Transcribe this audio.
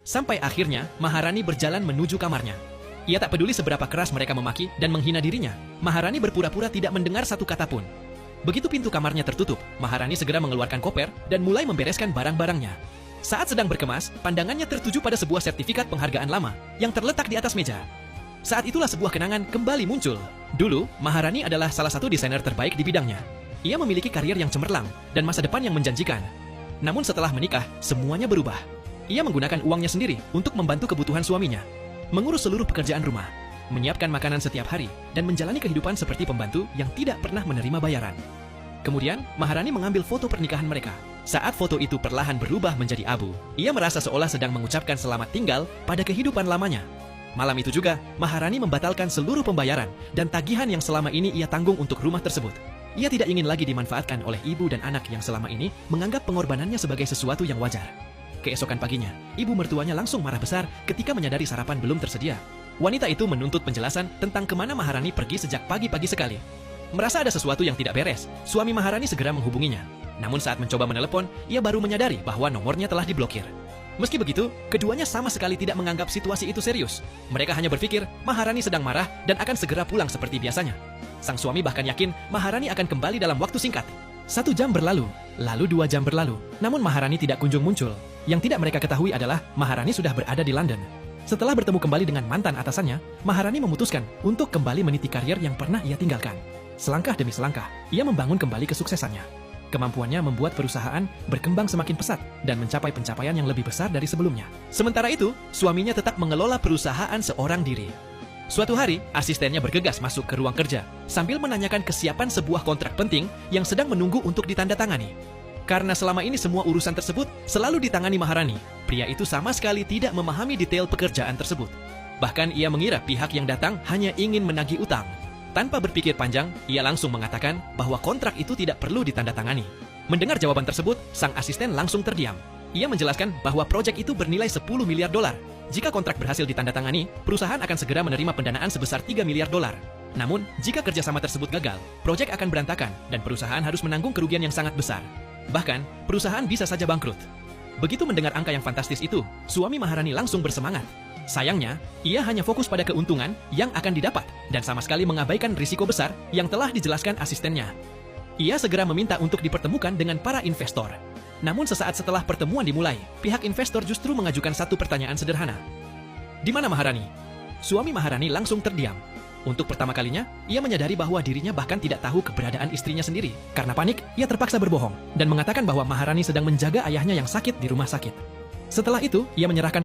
Sampai akhirnya, Maharani berjalan menuju kamarnya. Ia tak peduli seberapa keras mereka memaki dan menghina dirinya. Maharani berpura-pura tidak mendengar satu kata pun. Begitu pintu kamarnya tertutup, Maharani segera mengeluarkan koper dan mulai membereskan barang-barangnya. Saat sedang berkemas, pandangannya tertuju pada sebuah sertifikat penghargaan lama yang terletak di atas meja. Saat itulah sebuah kenangan kembali muncul. Dulu, Maharani adalah salah satu desainer terbaik di bidangnya. Ia memiliki karir yang cemerlang dan masa depan yang menjanjikan. Namun setelah menikah, semuanya berubah. Ia menggunakan uangnya sendiri untuk membantu kebutuhan suaminya, mengurus seluruh pekerjaan rumah, menyiapkan makanan setiap hari, dan menjalani kehidupan seperti pembantu yang tidak pernah menerima bayaran. Kemudian, Maharani mengambil foto pernikahan mereka. Saat foto itu perlahan berubah menjadi abu, ia merasa seolah sedang mengucapkan selamat tinggal pada kehidupan lamanya. Malam itu juga, Maharani membatalkan seluruh pembayaran dan tagihan yang selama ini ia tanggung untuk rumah tersebut. Ia tidak ingin lagi dimanfaatkan oleh ibu dan anak yang selama ini menganggap pengorbanannya sebagai sesuatu yang wajar. Keesokan paginya, ibu mertuanya langsung marah besar ketika menyadari sarapan belum tersedia. Wanita itu menuntut penjelasan tentang kemana Maharani pergi sejak pagi-pagi sekali. Merasa ada sesuatu yang tidak beres, suami Maharani segera menghubunginya. Namun saat mencoba menelepon, ia baru menyadari bahwa nomornya telah diblokir. Meski begitu, keduanya sama sekali tidak menganggap situasi itu serius. Mereka hanya berpikir Maharani sedang marah dan akan segera pulang seperti biasanya. Sang suami bahkan yakin Maharani akan kembali dalam waktu singkat. 1 jam berlalu, lalu 2 jam berlalu, namun Maharani tidak kunjung muncul. Yang tidak mereka ketahui adalah Maharani sudah berada di London. Setelah bertemu kembali dengan mantan atasannya, Maharani memutuskan untuk kembali meniti karier yang pernah ia tinggalkan. Selangkah demi selangkah, ia membangun kembali kesuksesannya. Kemampuannya membuat perusahaan berkembang semakin pesat dan mencapai pencapaian yang lebih besar dari sebelumnya. Sementara itu, suaminya tetap mengelola perusahaan seorang diri. Suatu hari, asistennya bergegas masuk ke ruang kerja sambil menanyakan kesiapan sebuah kontrak penting yang sedang menunggu untuk ditandatangani. Karena selama ini semua urusan tersebut selalu ditangani Maharani, pria itu sama sekali tidak memahami detail pekerjaan tersebut. Bahkan ia mengira pihak yang datang hanya ingin menagih utang. Tanpa berpikir panjang, ia langsung mengatakan bahwa kontrak itu tidak perlu ditandatangani. Mendengar jawaban tersebut, sang asisten langsung terdiam. Ia menjelaskan bahwa proyek itu bernilai 10 miliar dolar. Jika kontrak berhasil ditandatangani, perusahaan akan segera menerima pendanaan sebesar 3 miliar dolar. Namun, jika kerjasama tersebut gagal, proyek akan berantakan dan perusahaan harus menanggung kerugian yang sangat besar. Bahkan, perusahaan bisa saja bangkrut. Begitu mendengar angka yang fantastis itu, suami Maharani langsung bersemangat. Sayangnya, ia hanya fokus pada keuntungan yang akan didapat dan sama sekali mengabaikan risiko besar yang telah dijelaskan asistennya. Ia segera meminta untuk dipertemukan dengan para investor. Namun sesaat setelah pertemuan dimulai, pihak investor justru mengajukan satu pertanyaan sederhana. Di mana Maharani? Suami Maharani langsung terdiam. Untuk pertama kalinya, ia menyadari bahwa dirinya bahkan tidak tahu keberadaan istrinya sendiri. Karena panik, ia terpaksa berbohong dan mengatakan bahwa Maharani sedang menjaga ayahnya yang sakit di rumah sakit. Setelah itu, ia menyerahkan